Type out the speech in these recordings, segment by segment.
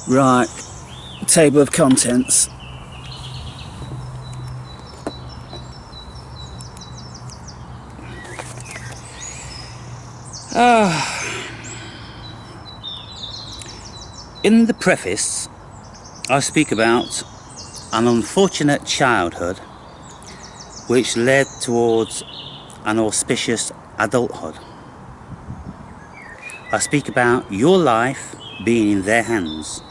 Right, table of contents. In the preface, I speak about an unfortunate childhood which led towards an auspicious adulthood. I speak about your life being in their hands,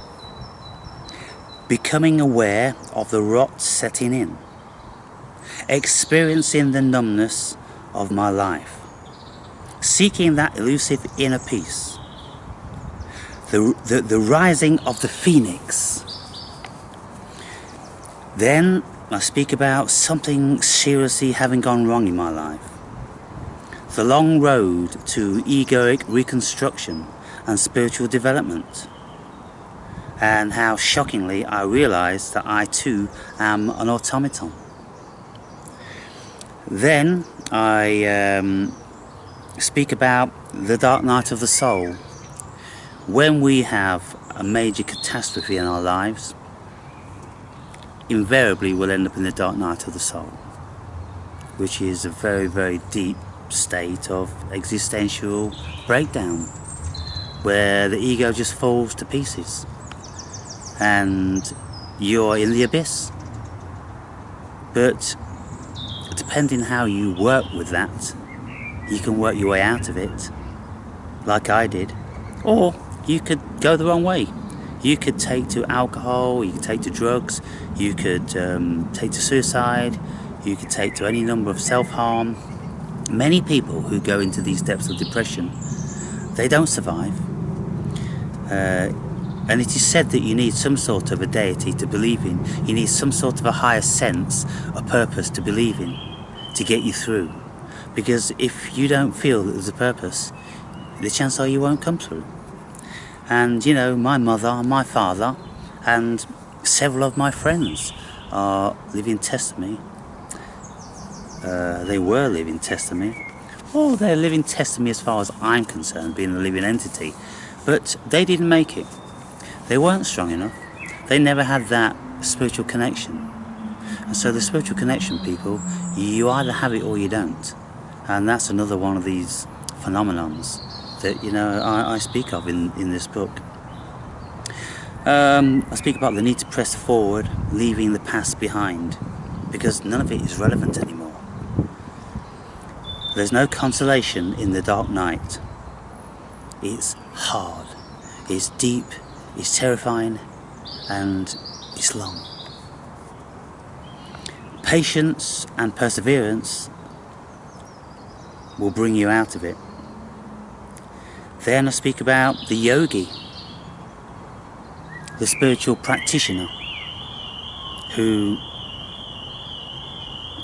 becoming aware of the rot setting in, experiencing the numbness of my life, seeking that elusive inner peace, the rising of the phoenix. Then I speak about something seriously having gone wrong in my life. The long road to egoic reconstruction and spiritual development. And how shockingly I realised that I too am an automaton. Then I speak about the dark night of the soul. When we have a major catastrophe in our lives, invariably we'll end up in the dark night of the soul, which is a very, very deep state of existential breakdown, where the ego just falls to pieces and you're in the abyss. But depending how you work with that, you can work your way out of it, like I did, or you could go the wrong way. You could take to alcohol, you could take to drugs, you could take to suicide, you could take to any number of self-harm. Many people who go into these depths of depression, they don't survive. And it is said that you need some sort of a deity to believe in. You need some sort of a higher sense, a purpose to believe in, to get you through. Because if you don't feel that there's a purpose, the chances are you won't come through. And you know, my mother, my father, and several of my friends are living testimony. They were living testimony. Oh, they're living testimony as far as I'm concerned, being a living entity. But they didn't make it. They weren't strong enough. They never had that spiritual connection. And so the spiritual connection, people, you either have it or you don't. And that's another one of these phenomenons that, you know, I speak of in this book. I speak about the need to press forward, leaving the past behind, because none of it is relevant anymore. There's no consolation in the dark night. It's hard, it's deep, it's terrifying, and it's long. Patience and perseverance will bring you out of it. Then I speak about the yogi, the spiritual practitioner who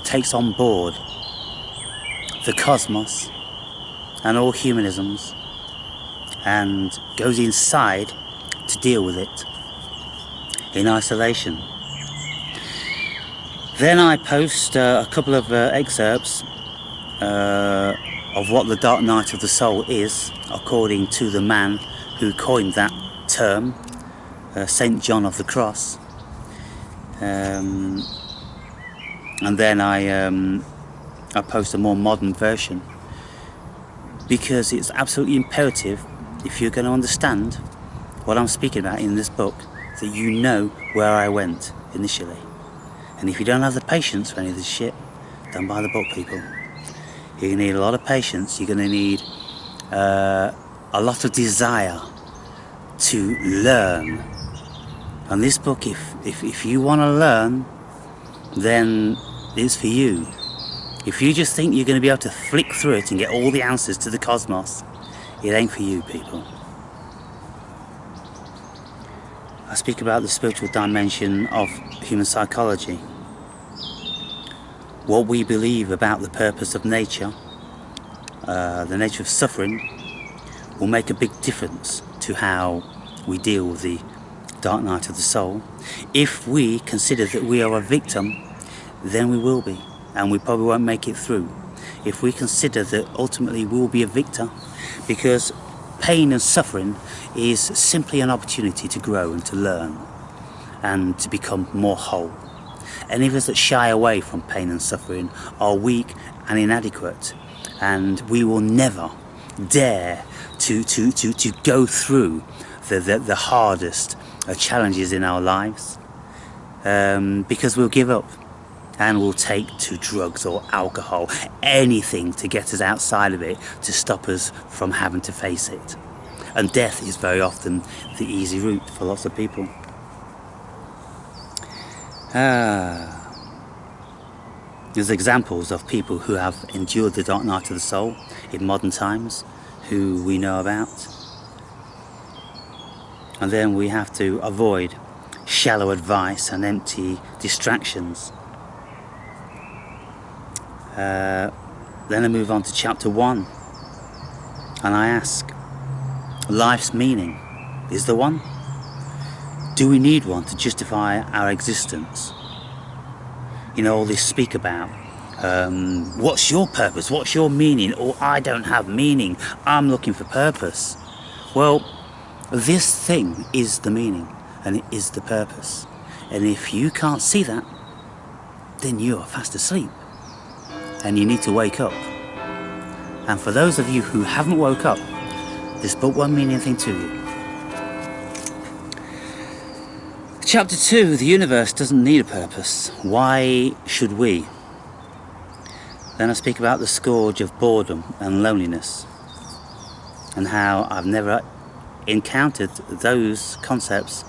takes on board the cosmos and all humanisms and goes inside to deal with it in isolation. Then I post a couple of excerpts of what the dark night of the soul is, according to the man who coined that term, Saint John of the Cross. And then I post a more modern version, because it's absolutely imperative, if you're going to understand what I'm speaking about in this book, that you know where I went initially. And if you don't have the patience for any of this shit, don't buy the book, people. You're going to need a lot of patience. You're going to need a lot of desire to learn. And this book, if you want to learn, then it's for you. If you just think you're going to be able to flick through it and get all the answers to the cosmos, it ain't for you, people. I speak about the spiritual dimension of human psychology. What we believe about the purpose of nature, the nature of suffering, will make a big difference to how we deal with the dark night of the soul. If we consider that we are a victim, then we will be, and we probably won't make it through. If we consider that ultimately we will be a victor, because pain and suffering is simply an opportunity to grow and to learn and to become more whole. Any of us that shy away from pain and suffering are weak and inadequate, and we will never dare to go through the hardest challenges in our lives, because we'll give up and we'll take to drugs or alcohol, anything to get us outside of it, to stop us from having to face it. And death is very often the easy route for lots of people. There's examples of people who have endured the dark night of the soul in modern times, who we know about. And then we have to avoid shallow advice and empty distractions. Then I move on to chapter 1, and I ask, life's meaning, is there one? Do we need one to justify our existence? You know, all this speak about, what's your purpose, what's your meaning, or I don't have meaning, I'm looking for purpose. Well, this thing is the meaning, and it is the purpose. And if you can't see that, then you are fast asleep, and you need to wake up. And for those of you who haven't woke up, this book won't mean anything to you. Chapter 2, the universe doesn't need a purpose. Why should we? Then I speak about the scourge of boredom and loneliness, and how I've never encountered those concepts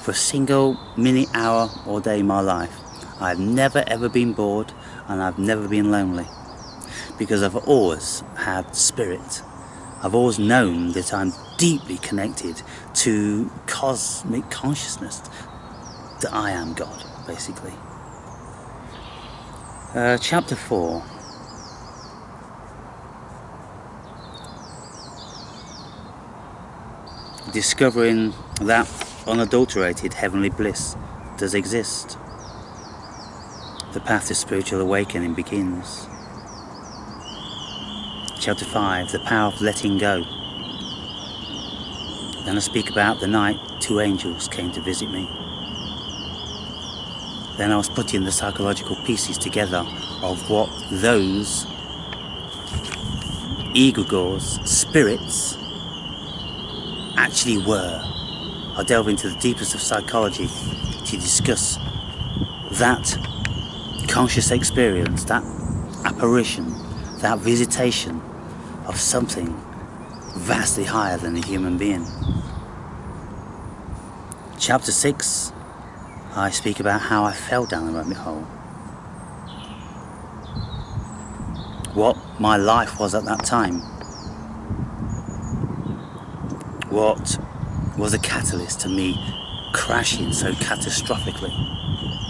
for a single minute, hour or day in my life. I've never ever been bored, and I've never been lonely, because I've always had spirit. I've always known that I'm deeply connected to cosmic consciousness, that I am God, basically. Chapter 4. Discovering that unadulterated heavenly bliss does exist. The path to spiritual awakening begins. Chapter 5, the power of letting go. Then I speak about the night 2 angels came to visit me. Then I was putting the psychological pieces together of what those egregores, spirits, actually were. I delve into the deepest of psychology to discuss that conscious experience, that apparition, that visitation of something vastly higher than a human being. Chapter 6, I speak about how I fell down the rabbit hole. What my life was at that time. What was a catalyst to me crashing so catastrophically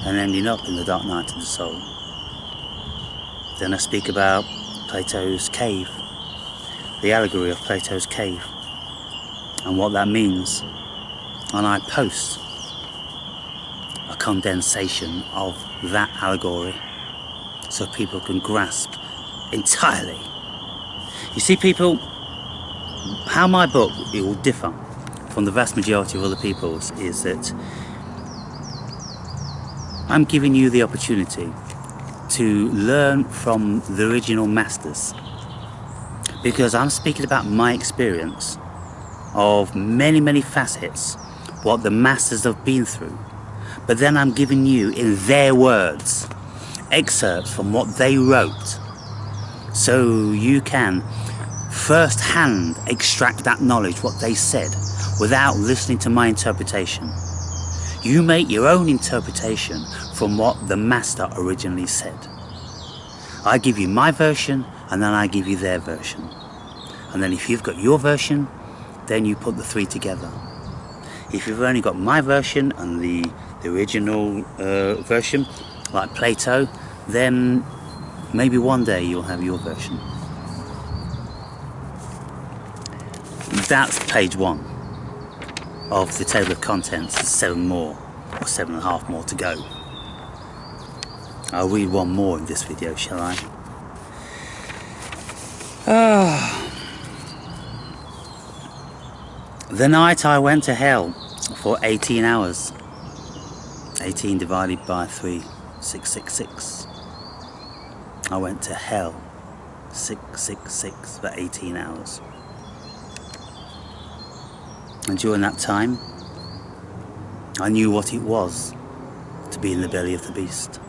and ending up in the dark night of the soul. Then I speak about Plato's cave, the allegory of Plato's cave, and what that means. And I post a condensation of that allegory so people can grasp entirely. You see, people, how my book it will differ from the vast majority of other people's is that I'm giving you the opportunity to learn from the original masters, because I'm speaking about my experience of many facets, what the masters have been through, but then I'm giving you in their words excerpts from what they wrote, so you can first-hand extract that knowledge, what they said, without listening to my interpretation. You make your own interpretation from what the master originally said. I give you my version, and then I give you their version. And then if you've got your version, then you put the 3 together. If you've only got my version and the original version, like Plato, then maybe one day you'll have your version. That's page 1 of the table of contents. 7 more, or 7.5 more to go. I'll read one more in this video, shall I? The night I went to hell for 18 hours. 18 divided by 3, 666. I went to hell 666 for 18 hours. And during that time, I knew what it was to be in the belly of the beast,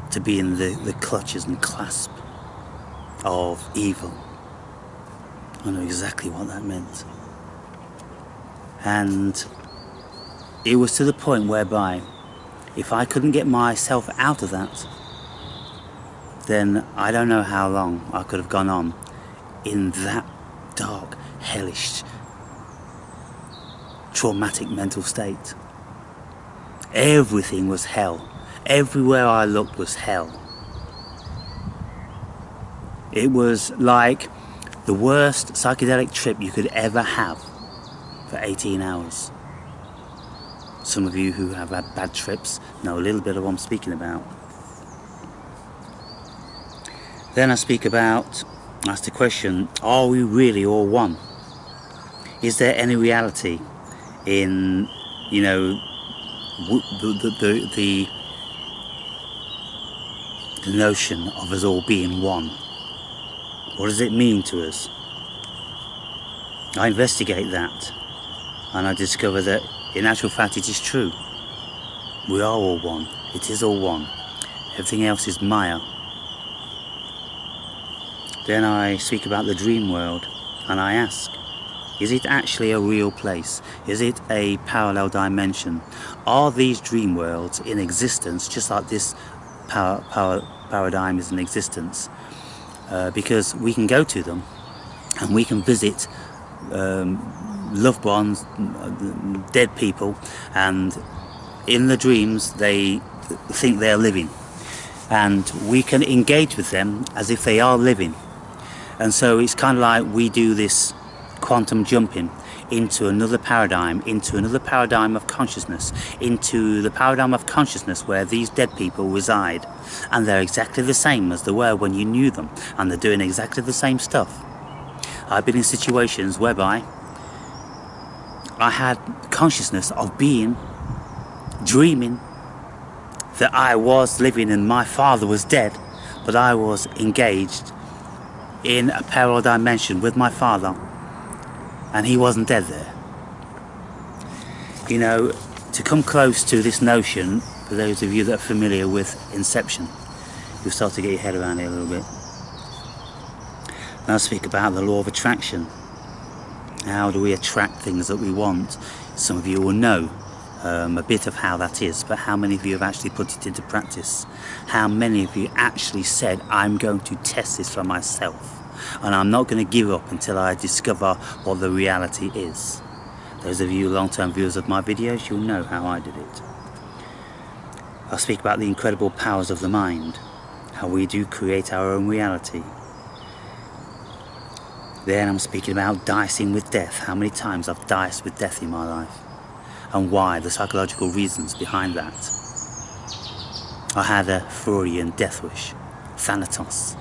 to be in the clutches and clasp of evil. I knew exactly what that meant. And it was to the point whereby if I couldn't get myself out of that, then I don't know how long I could have gone on in that dark, hellish, traumatic mental state. Everything was hell. Everywhere I looked was hell. It was like the worst psychedelic trip you could ever have for 18 hours. Some of you who have had bad trips know a little bit of what I'm speaking about. Then I ask the question, are we really all one? Is there any reality in, you know, the notion of us all being one? What does it mean to us? I investigate that, and I discover that in actual fact it is true. We are all one. It is all one. Everything else is Maya. Then I speak about the dream world, and I ask, is it actually a real place? Is it a parallel dimension? Are these dream worlds in existence just like this paradigm is in existence? Because we can go to them and we can visit loved ones, dead people, and in the dreams they think they're living, and we can engage with them as if they are living. And so it's kind of like we do this quantum jumping into another paradigm of consciousness, into the paradigm of consciousness where these dead people reside, and they're exactly the same as they were when you knew them, and they're doing exactly the same stuff. I've been in situations whereby I had consciousness of being, dreaming that I was living and my father was dead, but I was engaged in a parallel dimension with my father, and he wasn't dead there. You know, to come close to this notion, for those of you that are familiar with Inception, you'll start to get your head around it a little bit. And I'll speak about the law of attraction. How do we attract things that we want? Some of you will know a bit of how that is, but how many of you have actually put it into practice? How many of you actually said, I'm going to test this for myself, and I'm not going to give up until I discover what the reality is? Those of you long-term viewers of my videos, you'll know how I did it. I'll speak about the incredible powers of the mind, how we do create our own reality. Then I'm speaking about dicing with death, how many times I've diced with death in my life, and why, the psychological reasons behind that. I had a Freudian death wish, Thanatos.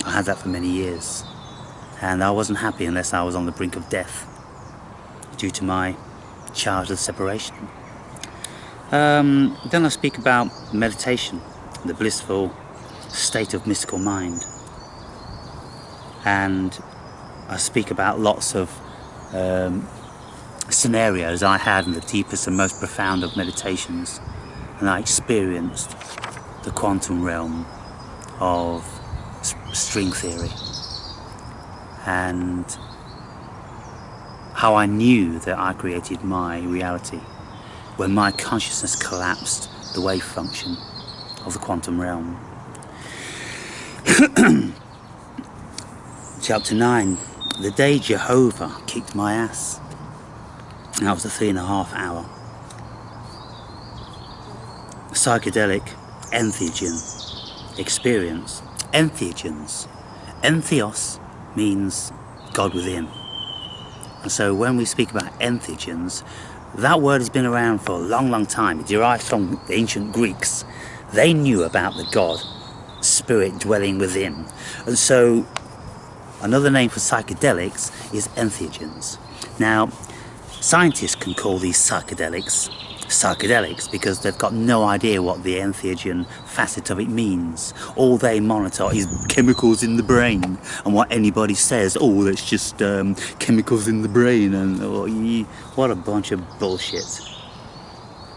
I had that for many years, and I wasn't happy unless I was on the brink of death due to my childhood separation. Then I speak about meditation, the blissful state of mystical mind, and I speak about lots of scenarios I had in the deepest and most profound of meditations, and I experienced the quantum realm of string theory, and how I knew that I created my reality when my consciousness collapsed the wave function of the quantum realm. Chapter 9, the day Jehovah kicked my ass. That was a 3.5 hour psychedelic entheogen experience. Entheogens. Entheos means God within. And so when we speak about entheogens, that word has been around for a long, long time. It derives from the ancient Greeks. They knew about the God, spirit dwelling within. And so another name for psychedelics is entheogens. Now, scientists can call these psychedelics because they've got no idea what the entheogen facet of it means. All they monitor is chemicals in the brain, and what anybody says, oh, that's just chemicals in the brain, and what a bunch of bullshit.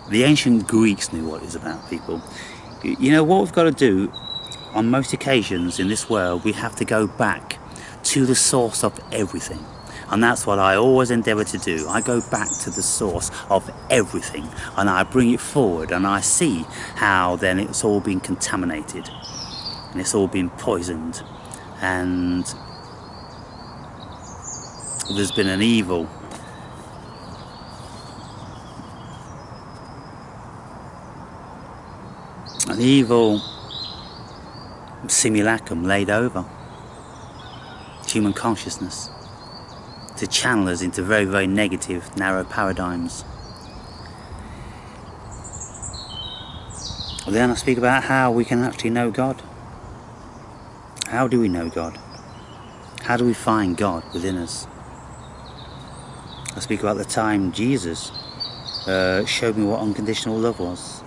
The ancient Greeks knew what it was about, people. You know what we've got to do on most occasions in this world? We have to go back to the source of everything. And that's what I always endeavour to do. I go back to the source of everything and I bring it forward, and I see how then it's all been contaminated and it's all been poisoned, and there's been an evil simulacrum laid over human consciousness to channel us into very, very negative, narrow paradigms. Then I speak about how we can actually know God. How do we know God? How do we find God within us? I speak about the time Jesus showed me what unconditional love was.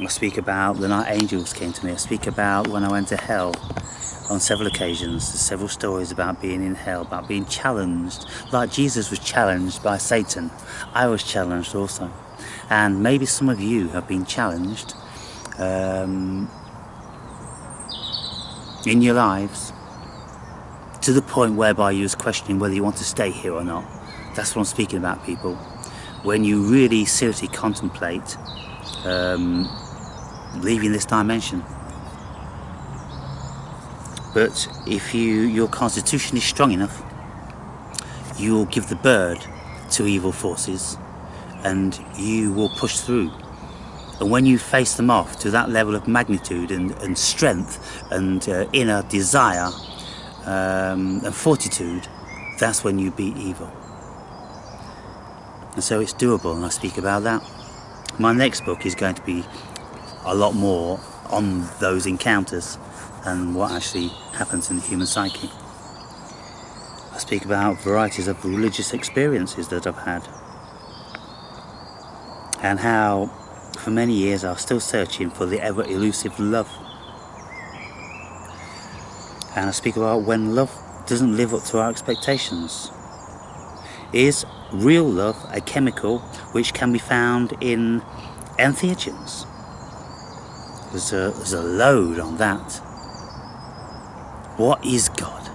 I speak about the night angels came to me. I speak about when I went to hell on several occasions. There's several stories about being in hell, about being challenged. Like Jesus was challenged by Satan, I was challenged also. And maybe some of you have been challenged in your lives to the point whereby you was questioning whether you want to stay here or not. That's what I'm speaking about, people. When you really seriously contemplate leaving this dimension. But if your constitution is strong enough, you will give the bird to evil forces and you will push through. And when you face them off to that level of magnitude and strength and inner desire and fortitude, that's when you beat evil. And so it's doable, and I speak about that. My next book is going to be a lot more on those encounters and what actually happens in the human psyche. I speak about varieties of religious experiences that I've had, and how for many years I was still searching for the ever elusive love. And I speak about when love doesn't live up to our expectations. Is real love a chemical which can be found in entheogens? There's a load on that. What is God?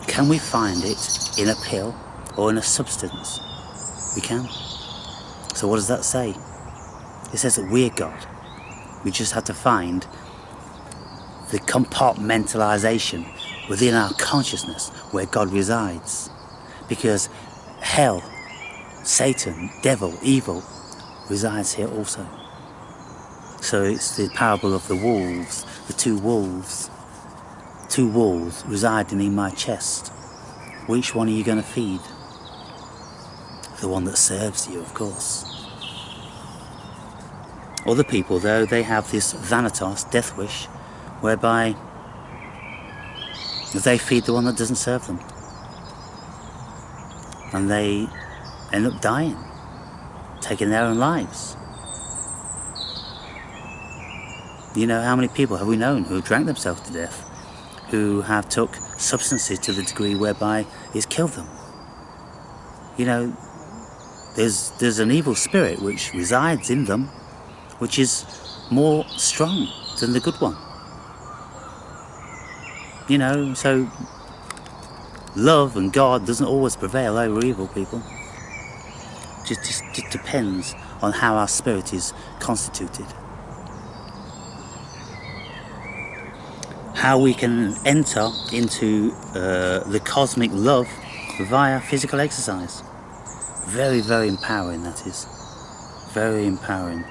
Can we find it in a pill or in a substance? We can. So what does that say? It says that we're God. We just have to find the compartmentalization within our consciousness where God resides. Because hell, Satan, devil, evil resides here also. So it's the parable of the wolves, the two wolves. Two wolves residing in my chest. Which one are you going to feed? The one that serves you, of course. Other people, though, they have this thanatos, death wish, whereby they feed the one that doesn't serve them. And they end up dying, taking their own lives. You know, how many people have we known who have drank themselves to death, who have took substances to the degree whereby it's killed them? You know, there's an evil spirit which resides in them, which is more strong than the good one. You know, so love and God doesn't always prevail over evil, people. Just depends on how our spirit is constituted. How we can enter into the cosmic love via physical exercise. Very, very empowering, that is. Very empowering.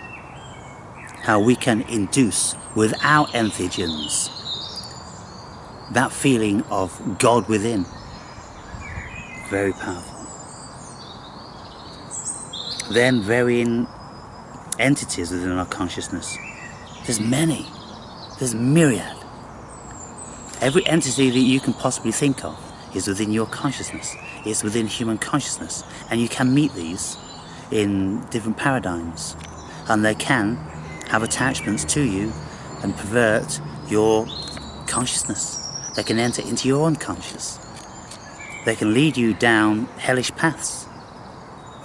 How we can induce, without entheogens, that feeling of God within. Very powerful. Then varying entities within our consciousness. There's many. There's myriad. Every entity that you can possibly think of is within your consciousness, is within human consciousness, and you can meet these in different paradigms, and they can have attachments to you and pervert your consciousness. They can enter into your unconscious. They can lead you down hellish paths.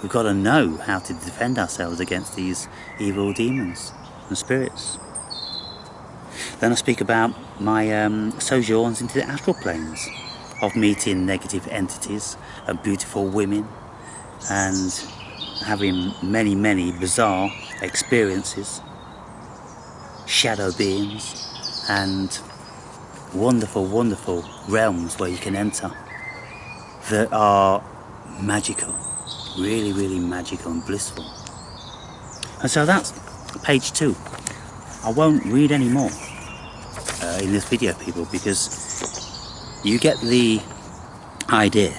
We've got to know how to defend ourselves against these evil demons and spirits. Then I speak about my sojourns into the astral planes, of meeting negative entities and beautiful women, and having many, many bizarre experiences, shadow beings, and wonderful, wonderful realms where you can enter that are magical, really, really magical and blissful. And so that's page 2. I won't read any more in this video, people, because you get the idea.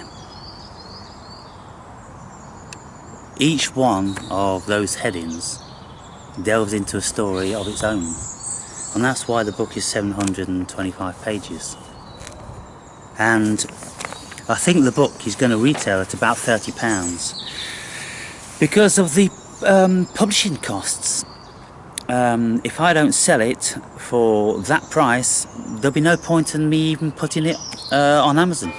Each one of those headings delves into a story of its own, and that's why the book is 725 pages. And I think the book is going to retail at about £30 because of the publishing costs. If I don't sell it for that price, there'll be no point in me even putting it on Amazon,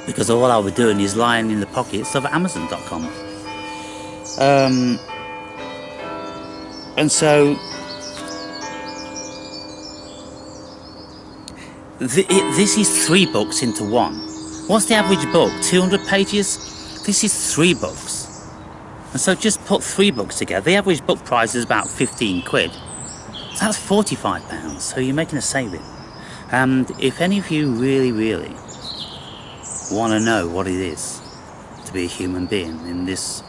because all I'll be doing is lying in the pockets of Amazon.com. And so this is 3 books into one. What's the average book? 200 pages? This is 3 books. And so just put 3 books together. The average book price is about 15 quid. So that's £45. So you're making a saving. And if any of you really, really want to know what it is to be a human being in this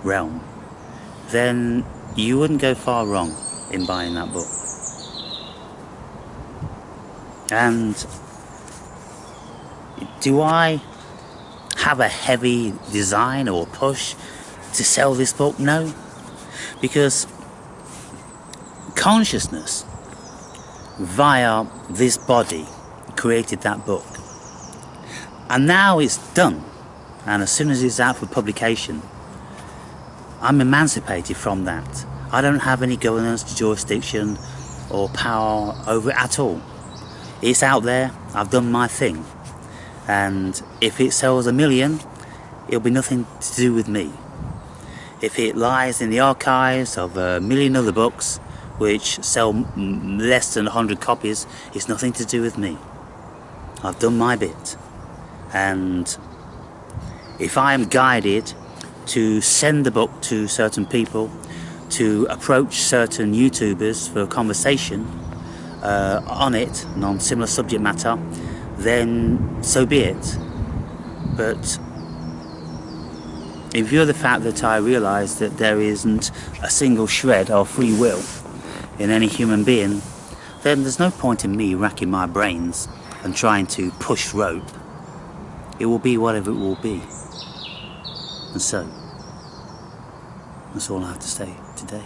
realm, then you wouldn't go far wrong in buying that book. And do I have a heavy design or push to sell this book? No, because consciousness via this body created that book, and now it's done, and as soon as it's out for publication, I'm emancipated from that. I don't have any governance, jurisdiction or power over it at all. It's out there, I've done my thing, and if it sells 1 million, it'll be nothing to do with me. If it lies in the archives of 1 million other books which sell less than 100 copies, it's nothing to do with me. I've done my bit. And if I am guided to send the book to certain people, to approach certain YouTubers for a conversation on it, and on similar subject matter, then so be it. But in view of the fact that I realise that there isn't a single shred of free will in any human being, then there's no point in me racking my brains and trying to push rope. It will be whatever it will be. And so, that's all I have to say today.